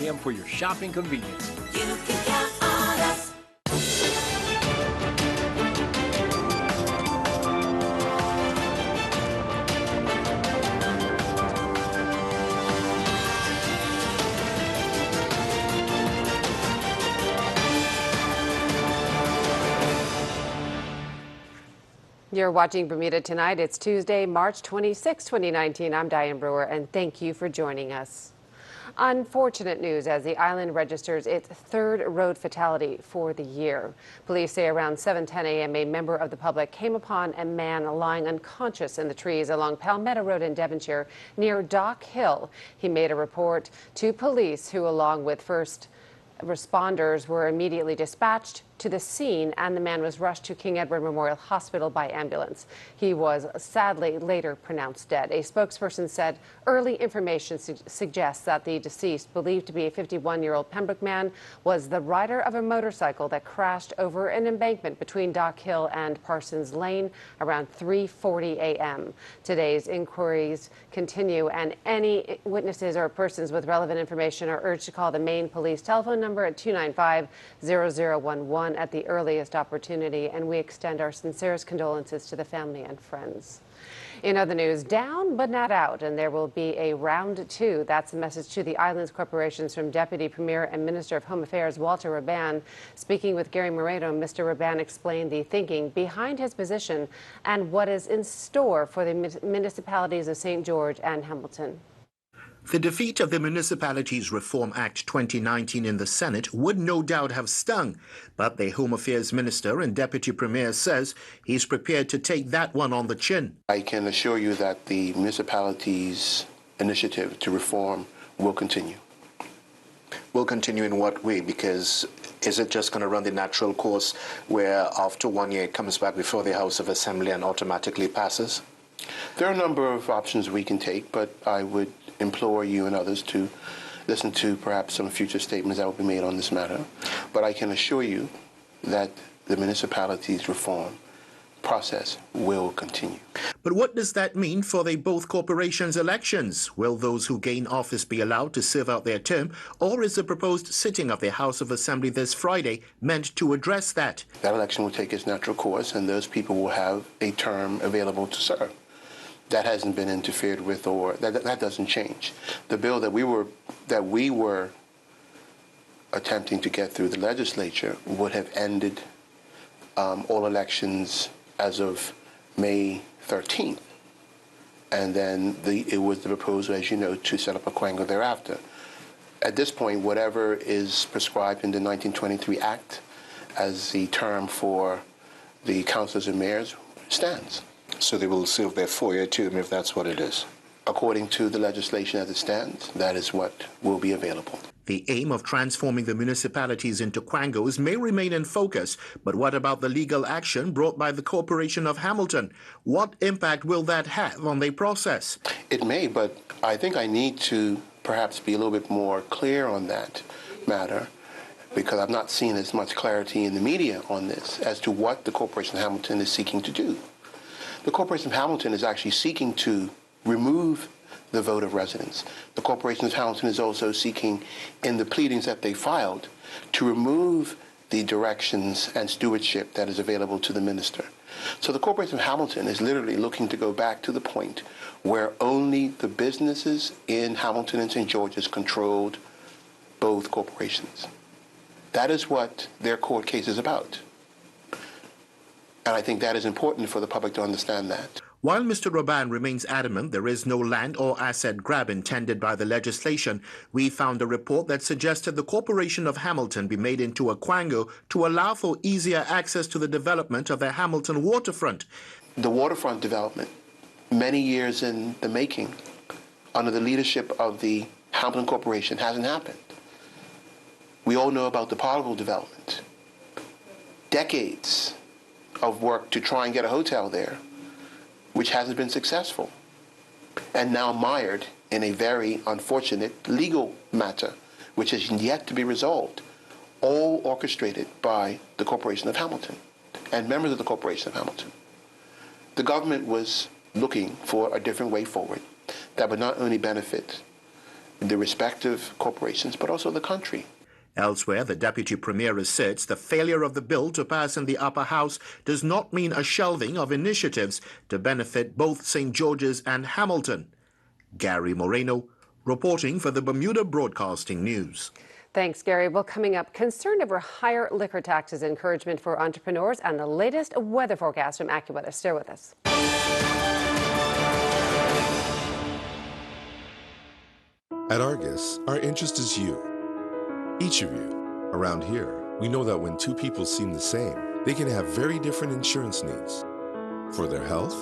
ZBM for your shopping convenience. You can count on us. You're watching Bermuda Tonight. It's Tuesday, March 26, 2019. I'm Diane Brewer, and thank you for joining us. Unfortunate news as the island registers its third road fatality for the year. Police say around 7:10 a.m. a member of the public came upon a man lying unconscious in the trees along Palmetto Road in Devonshire near Dock Hill. He made a report to police, who along with first responders were immediately dispatched to the scene, and the man was rushed to King Edward Memorial Hospital by ambulance. He was sadly later pronounced dead. A spokesperson said early information suggests that the deceased, believed to be a 51-year-old Pembroke man, was the rider of a motorcycle that crashed over an embankment between Dock Hill and Parsons Lane around 3:40 a.m. Today's inquiries continue, and any witnesses or persons with relevant information are urged to call the main police telephone number at 295-0011 at the earliest opportunity, and we extend our sincerest condolences to the family and friends. In other news, down but not out, and there will be a round two. That's the message to the islands corporations from Deputy Premier and Minister of Home Affairs Walter Raban. Speaking with Gary Moreno, Mr. Raban explained the thinking behind his position and what is in store for the municipalities of St. George and Hamilton. The defeat of the Municipalities Reform Act 2019 in the Senate would no doubt have stung, but the Home Affairs Minister and Deputy Premier says he's prepared to take that one on the chin. I can assure you that the Municipalities initiative to reform will continue. Will continue in what way? Because is it just going to run the natural course where after 1 year it comes back before the House of Assembly and automatically passes? There are a number of options we can take, but I would implore you and others to listen to perhaps some future statements that will be made on this matter. But I can assure you that the municipalities reform process will continue. But what does that mean for the both corporations' elections? Will those who gain office be allowed to serve out their term, or is the proposed sitting of the House of Assembly this Friday meant to address that? That election will take its natural course, and those people will have a term available to serve. That hasn't been interfered with, or that doesn't change. The bill that we were attempting to get through the legislature would have ended all elections as of May 13th. And then it was the proposal, as you know, to set up a quango thereafter. At this point, whatever is prescribed in the 1923 Act as the term for the councilors and mayors stands. So they will serve their 4-year term if that's what it is? According to the legislation as it stands, that is what will be available. The aim of transforming the municipalities into quangos may remain in focus, but what about the legal action brought by the Corporation of Hamilton? What impact will that have on the process? It may, but I think I need to perhaps be a little bit more clear on that matter, because I've not seen as much clarity in the media on this as to what the Corporation of Hamilton is seeking to do. The Corporation of Hamilton is actually seeking to remove the vote of residents. The Corporation of Hamilton is also seeking, in the pleadings that they filed, to remove the directions and stewardship that is available to the minister. So the Corporation of Hamilton is literally looking to go back to the point where only the businesses in Hamilton and St. George's controlled both corporations. That is what their court case is about. And I think that is important for the public to understand that. While Mr. Raban remains adamant there is no land or asset grab intended by the legislation, we found a report that suggested the Corporation of Hamilton be made into a quango to allow for easier access to the development of the Hamilton waterfront. The waterfront development, many years in the making, under the leadership of the Hamilton Corporation, hasn't happened. We all know about the Parleville development. Decades of work to try and get a hotel there, which hasn't been successful, and now mired in a very unfortunate legal matter, which is yet to be resolved, all orchestrated by the Corporation of Hamilton and members of the Corporation of Hamilton. The government was looking for a different way forward that would not only benefit the respective corporations, but also the country. Elsewhere, the Deputy Premier asserts the failure of the bill to pass in the upper house does not mean a shelving of initiatives to benefit both St. George's and Hamilton. Gary Moreno, reporting for the Bermuda Broadcasting News. Thanks, Gary. Well, coming up, concern over higher liquor taxes, encouragement for entrepreneurs, and the latest weather forecast from AccuWeather. Stay with us. At Argus, our interest is you. Each of you. Around here, we know that when two people seem the same, they can have very different insurance needs. For their health,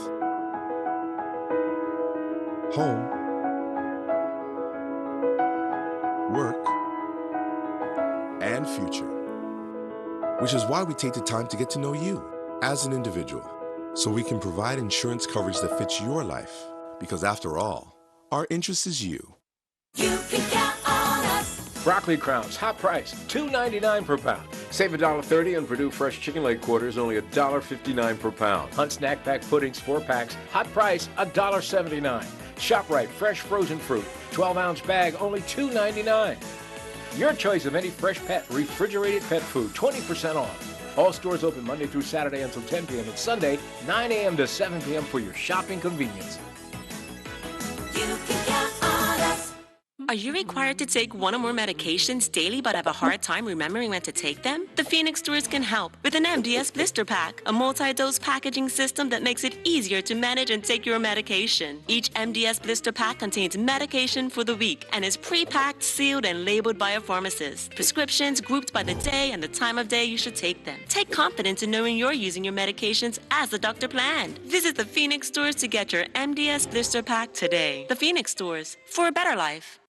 home, work, and future. Which is why we take the time to get to know you as an individual, so we can provide insurance coverage that fits your life. Because after all, our interest is you. You can count on us. Broccoli crowns, hot price, $2.99 per pound. Save $1.30 on Purdue fresh chicken leg quarters, only $1.59 per pound. Hunt snack pack puddings, 4 packs, hot price, $1.79. ShopRite fresh frozen fruit, 12-ounce bag, only $2.99. Your choice of any fresh pet, refrigerated pet food, 20% off. All stores open Monday through Saturday until 10 p.m. and Sunday, 9 a.m. to 7 p.m. for your shopping convenience. You can count on us. Are you required to take one or more medications daily but have a hard time remembering when to take them? The Phoenix stores can help with an MDS blister pack, a multi-dose packaging system that makes it easier to manage and take your medication. Each MDS blister pack contains medication for the week and is pre-packed, sealed, and labeled by a pharmacist. Prescriptions grouped by the day and the time of day you should take them. Take confidence in knowing you're using your medications as the doctor planned. Visit the Phoenix stores to get your MDS blister pack today. The Phoenix stores, for a better life.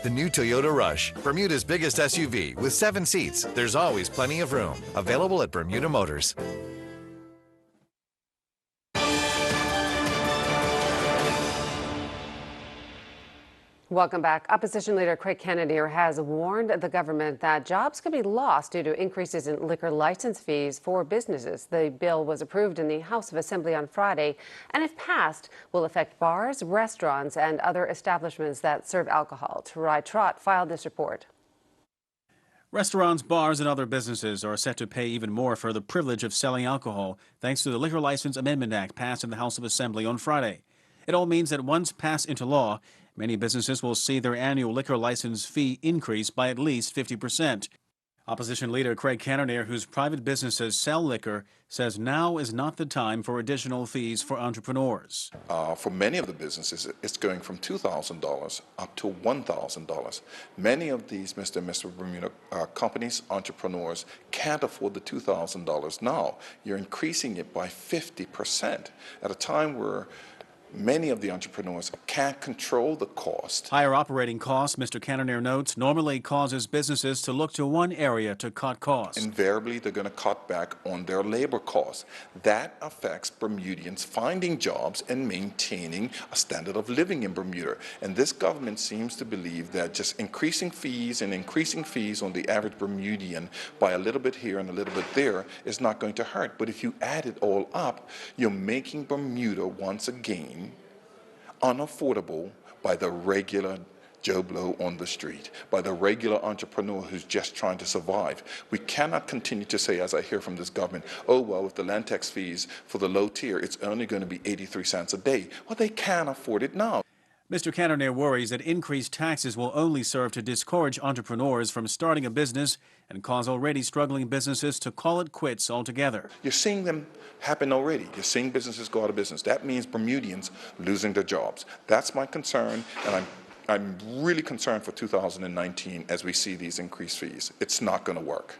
The new Toyota Rush, Bermuda's biggest SUV with 7 seats. There's always plenty of room. Available at Bermuda Motors. Welcome back. Opposition leader Craig Kennedy has warned the government that jobs could be lost due to increases in liquor license fees for businesses. The bill was approved in the House of Assembly on Friday, and if passed, will affect bars, restaurants, and other establishments that serve alcohol. Tarai Trott filed this report. Restaurants, bars, and other businesses are set to pay even more for the privilege of selling alcohol, thanks to the Liquor License Amendment Act passed in the House of Assembly on Friday. It all means that once passed into law, many businesses will see their annual liquor license fee increase by at least 50%. Opposition leader Craig Kennedy, whose private businesses sell liquor, says now is not the time for additional fees for entrepreneurs. For many of the businesses, it's going from $2,000 up to $1,000. Many of these Mr. and Mrs. Bermuda companies, entrepreneurs, can't afford the $2,000 now. You're increasing it by 50% at a time where many of the entrepreneurs can't control the cost. Higher operating costs, Mr. Cannoneer notes, normally causes businesses to look to one area to cut costs. Invariably, they're going to cut back on their labor costs. That affects Bermudians finding jobs and maintaining a standard of living in Bermuda. And this government seems to believe that just increasing fees on the average Bermudian by a little bit here and a little bit there is not going to hurt. But if you add it all up, you're making Bermuda once again unaffordable by the regular Joe Blow on the street, by the regular entrepreneur who's just trying to survive. We cannot continue to say, as I hear from this government, oh, well, with the land tax fees for the low tier, it's only going to be 83 cents a day. Well, they can't afford it now. Mr. Cannoneer worries that increased taxes will only serve to discourage entrepreneurs from starting a business and cause already struggling businesses to call it quits altogether. You're seeing them happen already. You're seeing businesses go out of business. That means Bermudians losing their jobs. That's my concern, and I'm really concerned for 2019 as we see these increased fees. It's not going to work.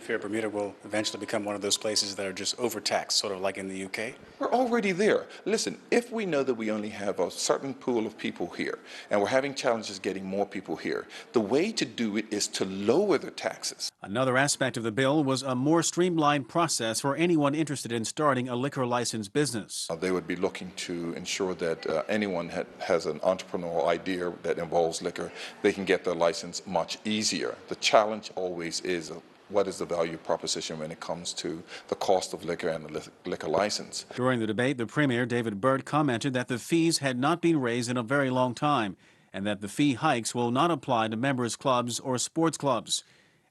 You fear Bermuda will eventually become one of those places that are just overtaxed, sort of like in the UK? We're already there. Listen, if we know that we only have a certain pool of people here, and we're having challenges getting more people here, the way to do it is to lower the taxes. Another aspect of the bill was a more streamlined process for anyone interested in starting a liquor license business. They would be looking to ensure that anyone has an entrepreneurial idea that involves liquor, they can get their license much easier. The challenge always is what is the value proposition when it comes to the cost of liquor and the liquor license. During the debate, the Premier, David Byrd, commented that the fees had not been raised in a very long time and that the fee hikes will not apply to members' clubs or sports clubs.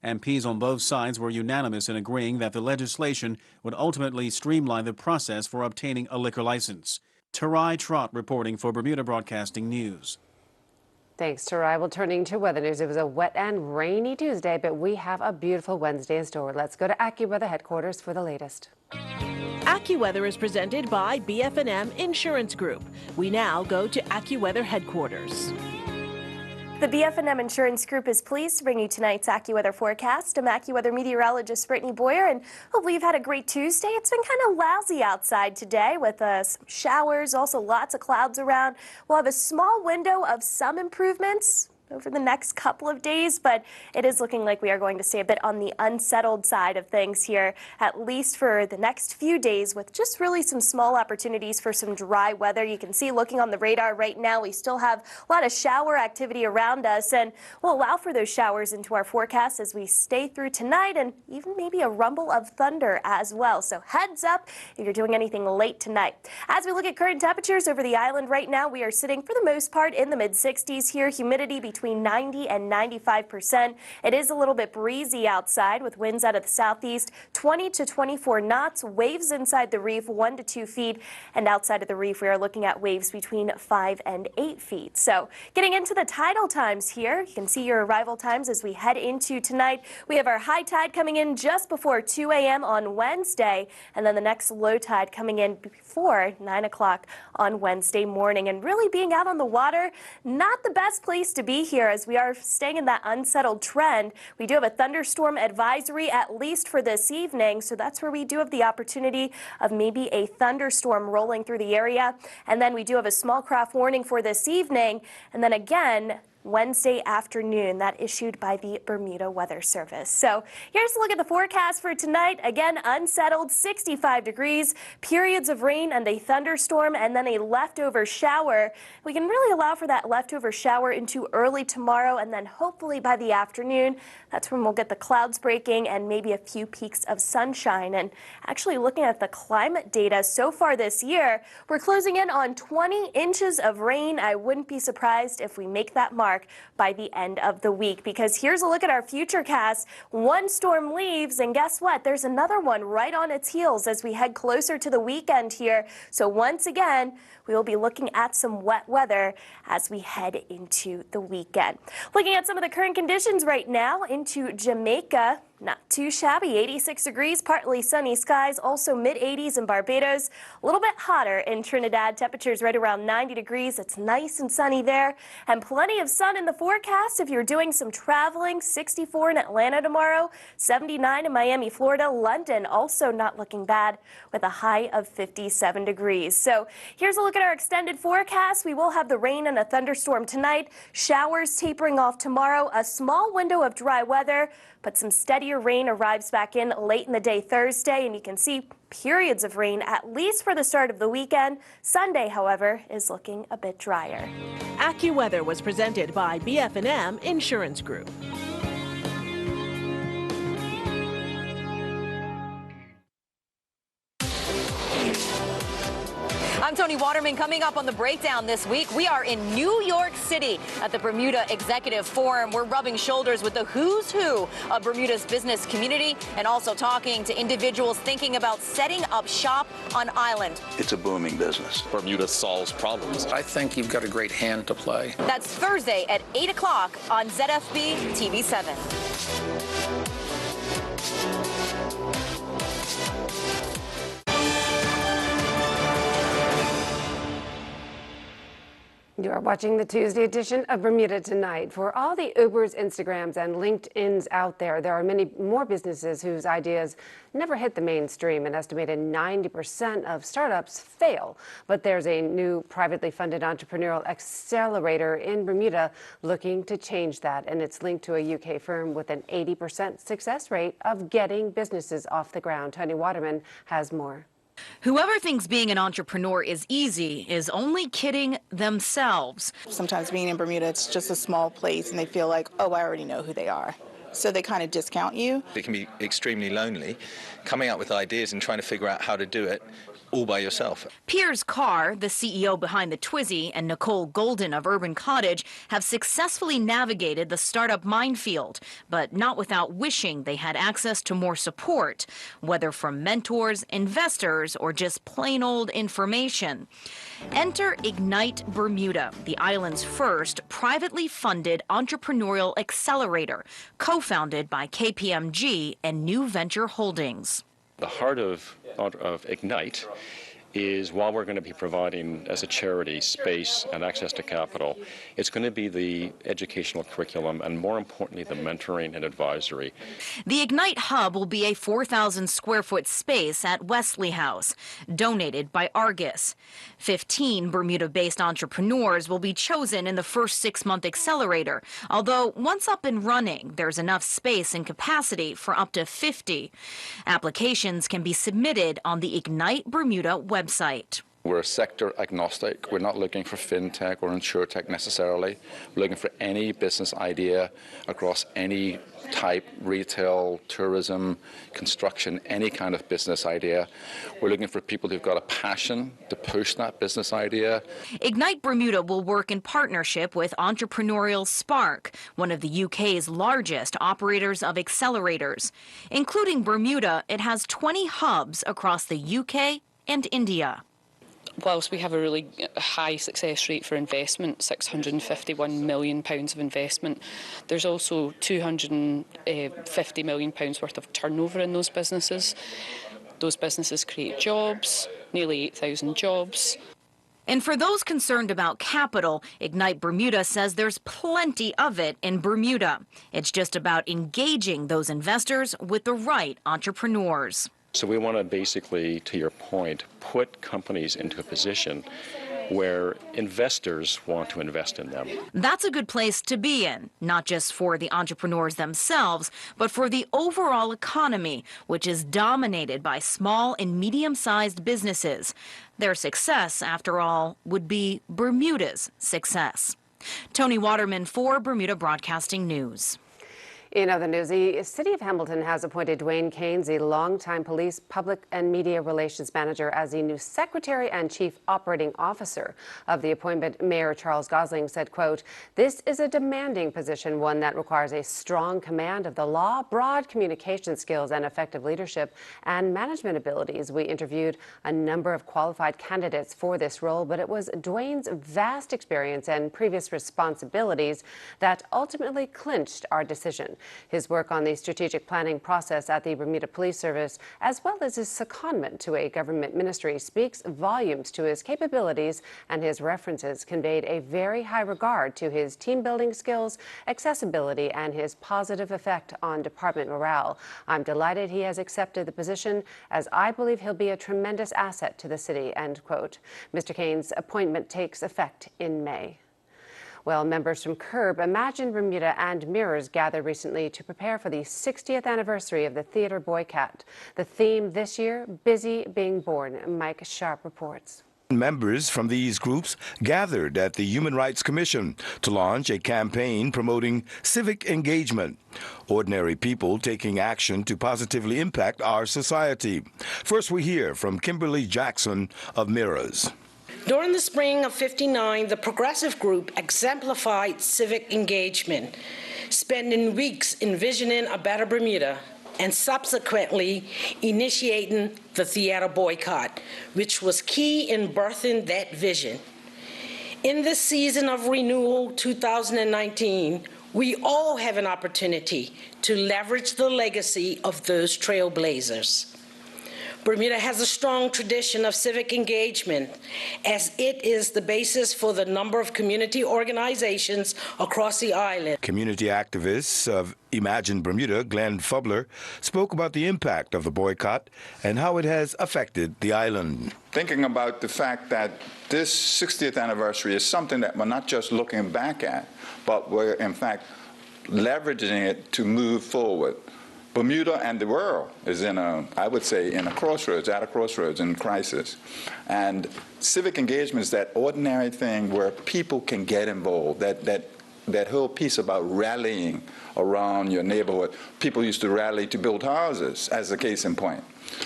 MPs on both sides were unanimous in agreeing that the legislation would ultimately streamline the process for obtaining a liquor license. Tarai Trott reporting for Bermuda Broadcasting News. Thanks, Tarai. Well, turning to weather news, it was a wet and rainy Tuesday, but we have a beautiful Wednesday in store. Let's go to AccuWeather headquarters for the latest. AccuWeather is presented by BF&M Insurance Group. We now go to AccuWeather headquarters. The BF&M Insurance Group is pleased to bring you tonight's AccuWeather forecast. I'm AccuWeather meteorologist Brittany Boyer, and hopefully you've had a great Tuesday. It's been kind of lousy outside today with some showers, also lots of clouds around. We'll have a small window of some improvements over the next couple of days, but it is looking like we are going to stay a bit on the unsettled side of things here, at least for the next few days, with just really some small opportunities for some dry weather. You can see looking on the radar right now, we still have a lot of shower activity around us, and we'll allow for those showers into our forecast as we stay through tonight, and even maybe a rumble of thunder as well. So heads up if you're doing anything late tonight. As we look at current temperatures over the island right now, we are sitting for the most part in the mid-60s here, humidity between 90 and 95%. It is a little bit breezy outside with winds out of the southeast, 20 to 24 knots, waves inside the reef 1 to 2 feet, and outside of the reef we are looking at waves between 5 and 8 feet. So getting into the tidal times here, you can see your arrival times as we head into tonight. We have our high tide coming in just before 2 a.m. on Wednesday, and then the next low tide coming in before 9 o'clock on Wednesday morning. And really being out on the water, not the best place to be here as we are staying in that unsettled trend. We do have a thunderstorm advisory at least for this evening, so that's where we do have the opportunity of maybe a thunderstorm rolling through the area. And then we do have a small craft warning for this evening, and then again Wednesday afternoon, that issued by the Bermuda Weather Service. So here's a look at the forecast for tonight. Again, unsettled, 65 degrees, periods of rain and a thunderstorm, and then a leftover shower. We can really allow for that leftover shower into early tomorrow, and then hopefully by the afternoon, that's when we'll get the clouds breaking and maybe a few peaks of sunshine. And actually looking at the climate data so far this year, we're closing in on 20 inches of rain. I wouldn't be surprised if we make that mark by the end of the week, because here's a look at our future cast. One storm leaves, and guess what? There's another one right on its heels as we head closer to the weekend here. So once again, we will be looking at some wet weather as we head into the weekend. Looking at some of the current conditions right now into Jamaica. Not too shabby, 86 degrees, partly sunny skies, also mid-80s in Barbados. A little bit hotter in Trinidad, temperatures right around 90 degrees. It's nice and sunny there, and plenty of sun in the forecast if you're doing some traveling. 64 in Atlanta tomorrow, 79 in Miami, Florida. London also not looking bad with a high of 57 degrees. So here's a look at our extended forecast. We will have the rain and a thunderstorm tonight, showers tapering off tomorrow, a small window of dry weather, but some steadier rain arrives back in late in the day Thursday, and you can see periods of rain at least for the start of the weekend. Sunday, however, is looking a bit drier. AccuWeather was presented by BF&M Insurance Group. I'm Tony Waterman. Coming up on The Breakdown this week, we are in New York City at the Bermuda Executive Forum. We're rubbing shoulders with the who's who of Bermuda's business community and also talking to individuals thinking about setting up shop on island. It's a booming business. Bermuda solves problems. I think you've got a great hand to play. That's Thursday at 8 o'clock on ZFB TV 7. You are watching the Tuesday edition of Bermuda Tonight. For all the Ubers, Instagrams, and LinkedIns out there, there are many more businesses whose ideas never hit the mainstream. An estimated 90% of startups fail. But there's a new privately funded entrepreneurial accelerator in Bermuda looking to change that. And it's linked to a UK firm with an 80% success rate of getting businesses off the ground. Tony Waterman has more. Whoever thinks being an entrepreneur is easy is only kidding themselves. Sometimes being in Bermuda, it's just a small place and they feel like, oh, I already know who they are. So they kind of discount you. It can be extremely lonely, coming up with ideas and trying to figure out how to do it all by yourself. Piers Carr, the CEO behind the Twizy, and Nicole Golden of Urban Cottage have successfully navigated the startup minefield, but not without wishing they had access to more support, whether from mentors, investors, or just plain old information. Enter Ignite Bermuda, the island's first privately funded entrepreneurial accelerator, co-founded by KPMG and New Venture Holdings. The heart of Ignite is, while we're going to be providing as a charity space and access to capital, it's going to be the educational curriculum and, more importantly, the mentoring and advisory. The Ignite Hub will be a 4,000 square foot space at Wesley House, donated by Argus. 15 Bermuda-based entrepreneurs will be chosen in the first 6-month accelerator, although once up and running, there's enough space and capacity for up to 50. Applications can be submitted on the Ignite Bermuda website. We're sector agnostic. We're not looking for fintech or insurtech necessarily. We're looking for any business idea across any type, retail, tourism, construction, any kind of business idea. We're looking for people who've got a passion to push that business idea. Ignite Bermuda will work in partnership with Entrepreneurial Spark, one of the UK's largest operators of accelerators. Including Bermuda, it has 20 hubs across the UK and India. Whilst we have a really high success rate for investment, £651 million of investment, there's also £250 million worth of turnover in those businesses. Those businesses create jobs, nearly 8,000 jobs. And for those concerned about capital, Ignite Bermuda says there's plenty of it in Bermuda. It's just about engaging those investors with the right entrepreneurs. So we want to basically, to your point, put companies into a position where investors want to invest in them. That's a good place to be in, not just for the entrepreneurs themselves, but for the overall economy, which is dominated by small and medium-sized businesses. Their success, after all, would be Bermuda's success. Tony Waterman for Bermuda Broadcasting News. In other news, the City of Hamilton has appointed Dwayne Keynes, a longtime police, public and media relations manager, as the new Secretary and Chief Operating Officer. Of the appointment, Mayor Charles Gosling said, quote, "This is a demanding position, one that requires a strong command of the law, broad communication skills, and effective leadership and management abilities." We interviewed a number of qualified candidates for this role, but it was Dwayne's vast experience and previous responsibilities that ultimately clinched our decision. His work on the strategic planning process at the Bermuda Police Service, as well as his secondment to a government ministry, speaks volumes to his capabilities, and his references conveyed a very high regard to his team-building skills, accessibility, and his positive effect on department morale. I'm delighted he has accepted the position, as I believe he'll be a tremendous asset to the city, end quote. Mr. Keynes' appointment takes effect in May. Well, members from CURB, Imagine Bermuda, and Mirrors gathered recently to prepare for the 60th anniversary of the theater boycott. The theme this year, Busy Being Born. Mike Sharp reports. Members from these groups gathered at the Human Rights Commission to launch a campaign promoting civic engagement. Ordinary people taking action to positively impact our society. First, we hear from Kimberly Jackson of Mirrors. During the spring of '59, the progressive group exemplified civic engagement, spending weeks envisioning a better Bermuda and subsequently initiating the theater boycott, which was key in birthing that vision. In this season of renewal 2019, we all have an opportunity to leverage the legacy of those trailblazers. Bermuda has a strong tradition of civic engagement, as it is the basis for the number of community organizations across the island. Community activists of Imagine Bermuda, Glenn Fubler, spoke about the impact of the boycott and how it has affected the island. Thinking about the fact that this 60th anniversary is something that we're not just looking back at, but we're in fact leveraging it to move forward. Bermuda and the world is at a crossroads in crisis. And civic engagement is that ordinary thing where people can get involved, that whole piece about rallying around your neighborhood. People used to rally to build houses, as a case in point.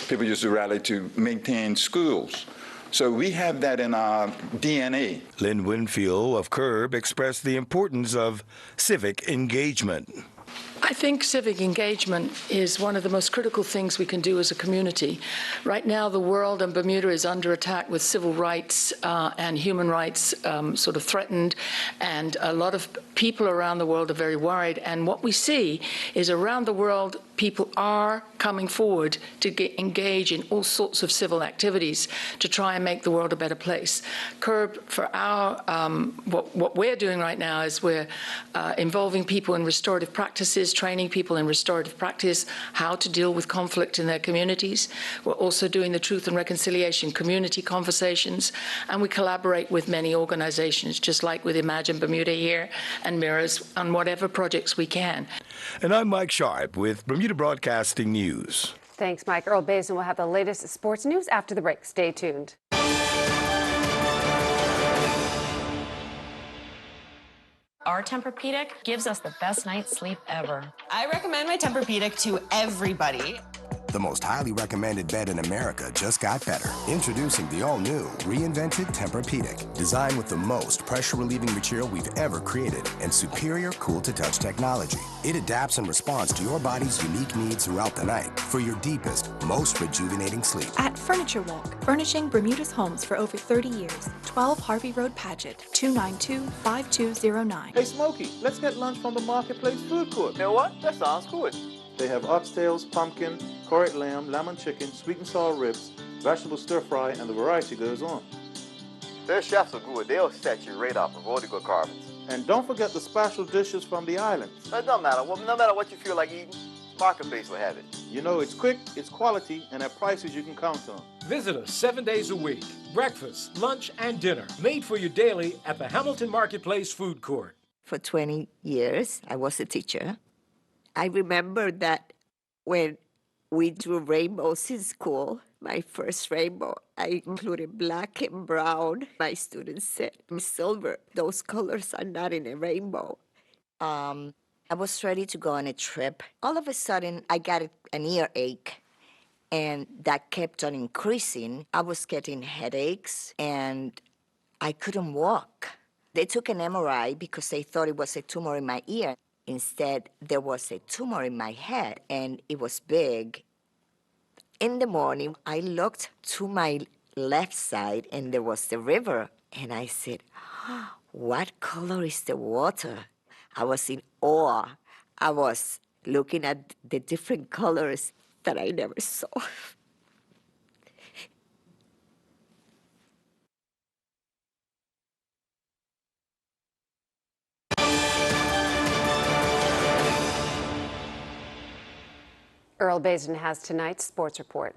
People used to rally to maintain schools. So we have that in our DNA. Lynn Winfield of CURB expressed the importance of civic engagement. I think civic engagement is one of the most critical things we can do as a community. Right now, the world and Bermuda is under attack with civil rights and human rights sort of threatened, and a lot of people around the world are very worried. And what we see is around the world, people are coming forward to engage in all sorts of civil activities to try and make the world a better place. CURB, for our what we're doing right now is we're involving people in restorative practices, training people in restorative practice, how to deal with conflict in their communities. We're also doing the Truth and Reconciliation community conversations, and we collaborate with many organizations, just like with Imagine Bermuda here and Mirrors, on whatever projects we can. And I'm Mike Sharp with Bermuda Broadcasting News. Thanks, Mike. Earl Basin will have the latest sports news after the break. Stay tuned. Our Tempur-Pedic gives us the best night's sleep ever. I recommend my Tempur-Pedic to everybody. The most highly recommended bed in America just got better. Introducing the all-new, reinvented Tempur-Pedic. Designed with the most pressure-relieving material we've ever created and superior cool-to-touch technology. It adapts and responds to your body's unique needs throughout the night for your deepest, most rejuvenating sleep. At Furniture Walk, furnishing Bermuda's homes for over 30 years. 12 Harvey Road, Paget, 292-5209. Hey, Smokey, let's get lunch from the Marketplace food court. You know what? That sounds good. They have oxtails, pumpkin, curried lamb, lemon chicken, sweet and sour ribs, vegetable stir fry, and the variety goes on. Their chefs are good. They'll set you right up. Avoid the good carbons. And don't forget the special dishes from the islands. It don't matter. Well, no matter what you feel like eating, Marketplace will have it. You know, it's quick, it's quality, and at prices you can count on. Visit us 7 days a week. Breakfast, lunch, and dinner. Made for you daily at the Hamilton Marketplace Food Court. For 20 years, I was a teacher. I remember that when we drew rainbows in school, my first rainbow, I included black and brown. My students said, silver, those colors are not in a rainbow. I was ready to go on a trip. All of a sudden, I got an earache, and that kept on increasing. I was getting headaches, and I couldn't walk. They took an MRI because they thought it was a tumor in my ear. Instead, there was a tumor in my head, and it was big. In the morning, I looked to my left side, and there was the river. And I said, what color is the water? I was in awe. I was looking at the different colors that I never saw. Earl Basin has tonight's sports report.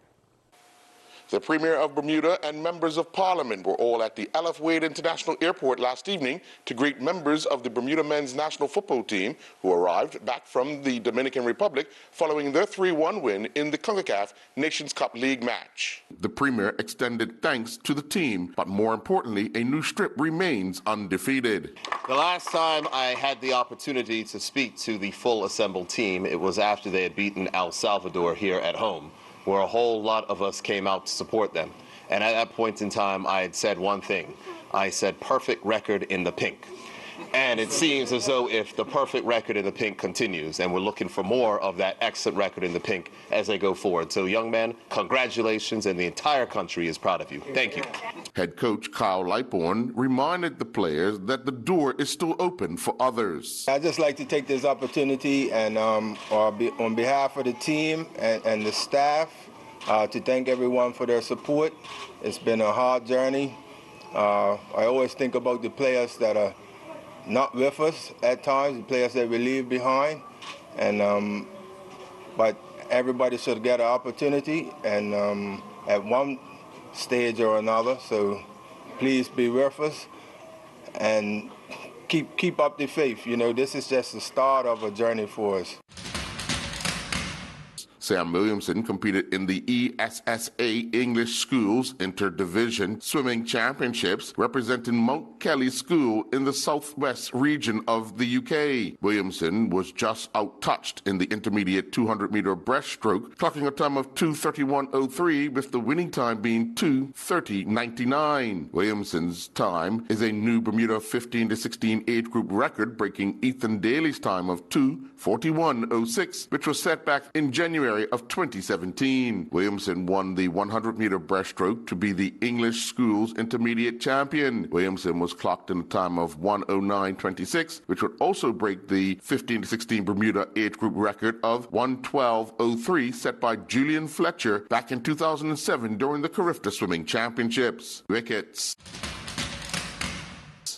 The Premier of Bermuda and members of Parliament were all at the L.F. Wade International Airport last evening to greet members of the Bermuda men's national football team who arrived back from the Dominican Republic following their 3-1 win in the CONCACAF Nations Cup League match. The Premier extended thanks to the team, but more importantly, a new strip remains undefeated. The last time I had the opportunity to speak to the full assembled team, it was after they had beaten El Salvador here at home, where a whole lot of us came out to support them. And at that point in time, I had said one thing. I said, perfect record in the pink. And it seems as though if the perfect record in the pink continues, and we're looking for more of that excellent record in the pink as they go forward. So, young man, congratulations, and the entire country is proud of you. Thank you. Head coach Kyle Lightbourne reminded the players that the door is still open for others. I'd just like to take this opportunity and on behalf of the team and the staff to thank everyone for their support. It's been a hard journey. I always think about the players that are not with us at times, the players that we leave behind, and but everybody should get an opportunity, and at one stage or another. So please be with us and keep up the faith. You know, this is just the start of a journey for us. Sam Williamson competed in the ESSA English Schools Interdivision Swimming Championships, representing Mount Kelly School in the southwest region of the UK. Williamson was just out-touched in the intermediate 200-meter breaststroke, clocking a time of 2:31.03, with the winning time being 2:30.99. Williamson's time is a new Bermuda 15 to 16 age group record, breaking Ethan Daly's time of 2:41.06, which was set back in January of 2017. Williamson won the 100-meter breaststroke to be the English Schools Intermediate Champion. Williamson was clocked in a time of 1:09.26, which would also break the 15 to 16 Bermuda age group record of 1:12.03 set by Julian Fletcher back in 2007 during the Carifta Swimming Championships. Wickets.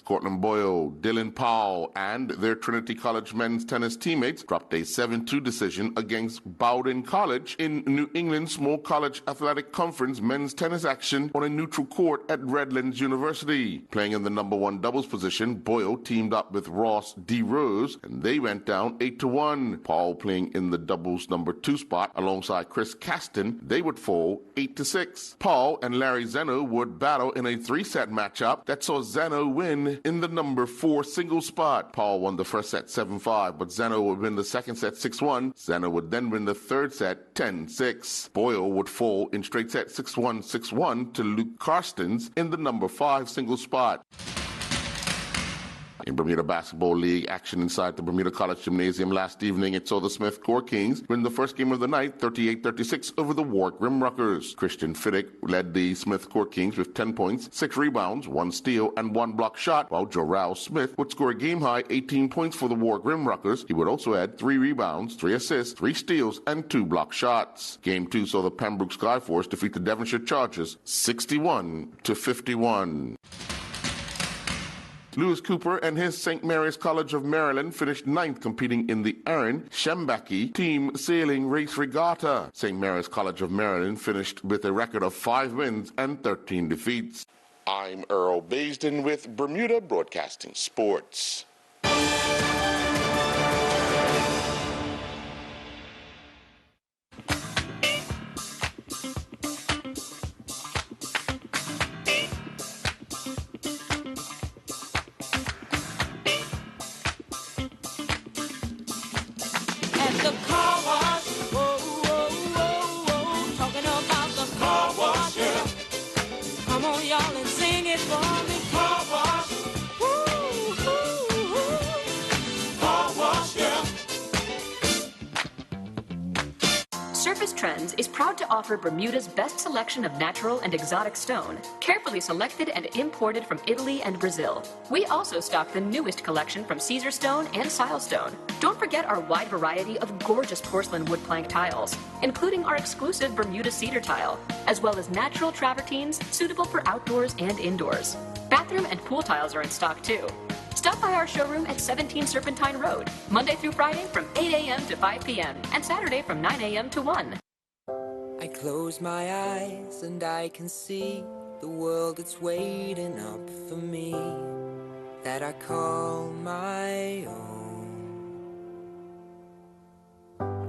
Cortland Boyle, Dylan Powell, and their Trinity College men's tennis teammates dropped a 7-2 decision against Bowdoin College in New England Small College Athletic Conference men's tennis action on a neutral court at Redlands University. Playing in the number 1 doubles position, Boyle teamed up with Ross D. Rose, and they went down 8-1. Powell playing in the doubles number 2 spot alongside Chris Caston, they would fall 8-6. Paul and Larry Zeno would battle in a 3-set matchup that saw Zeno win in the number 4 single spot. Paul won the first set 7-5, but Zeno would win the second set 6-1. Zeno would then win the third set 10-6. Boyle would fall in straight set 6-1, 6-1 to Luke Karstens in the number 5 single spot. In Bermuda Basketball League action inside the Bermuda College Gymnasium last evening, it saw the Smith Core Kings win the first game of the night 38-36 over the Warwick Rimrockers. Christian Fiddick led the Smith Core Kings with 10 points, 6 rebounds, 1 steal, and 1 block shot, while Joral Smith would score a game-high 18 points for the Warwick Rimrockers. He would also add 3 rebounds, 3 assists, 3 steals, and 2 block shots. Game 2 saw the Pembroke Skyforce defeat the Devonshire Chargers 61-51. Lewis Cooper and his St. Mary's College of Maryland finished 9th competing in the Aaron Shembaki Team Sailing Race Regatta. St. Mary's College of Maryland finished with a record of 5 wins and 13 defeats. I'm Earl Baisden with Bermuda Broadcasting Sports. Surface Trends is proud to offer Bermuda's best selection of natural and exotic stone, carefully selected and imported from Italy and Brazil. We also stock the newest collection from Caesar Stone and Silestone. Don't forget our wide variety of gorgeous porcelain wood plank tiles, including our exclusive Bermuda cedar tile, as well as natural travertines suitable for outdoors and indoors. Bathroom and pool tiles are in stock too. Stop by our showroom at 17 Serpentine Road, Monday through Friday from 8 a.m. to 5 p.m. and Saturday from 9 a.m. to 1. I close my eyes and I can see the world that's waiting up for me, that I call my own.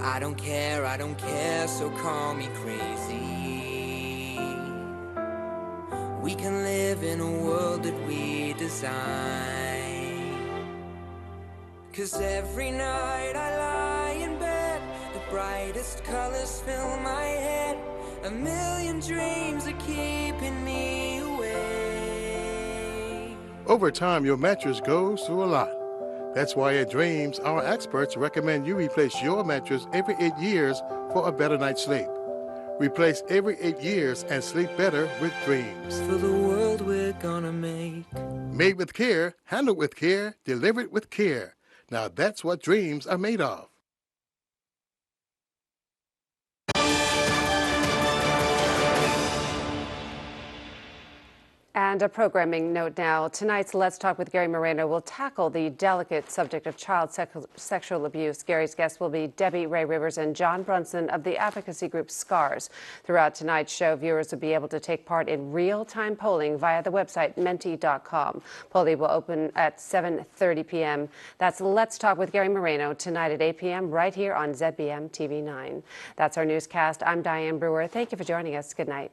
I don't care, so call me crazy. We can live in a world that we design. 'Cause every night I lie in bed, the brightest colors fill my head. A million dreams are keeping me awake. Over time, your mattress goes through a lot. That's why at Dreams, our experts recommend you replace your mattress every 8 years for a better night's sleep. Replace every 8 years and sleep better with Dreams. For the world we're gonna make. Made with care, handled with care, delivered with care. Now that's what dreams are made of. And a programming note now. Tonight's Let's Talk with Gary Moreno will tackle the delicate subject of child sexual abuse. Gary's guests will be Debbie Ray Rivers and John Brunson of the advocacy group SCARS. Throughout tonight's show, viewers will be able to take part in real-time polling via the website menti.com. Polling will open at 7:30 p.m. That's Let's Talk with Gary Moreno tonight at 8 p.m. right here on ZBM TV 9. That's our newscast. I'm Diane Brewer. Thank you for joining us. Good night.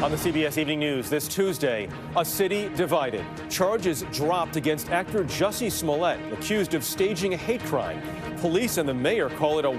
On the CBS Evening News this Tuesday, a city divided. Charges dropped against actor Jussie Smollett, accused of staging a hate crime. Police and the mayor call it a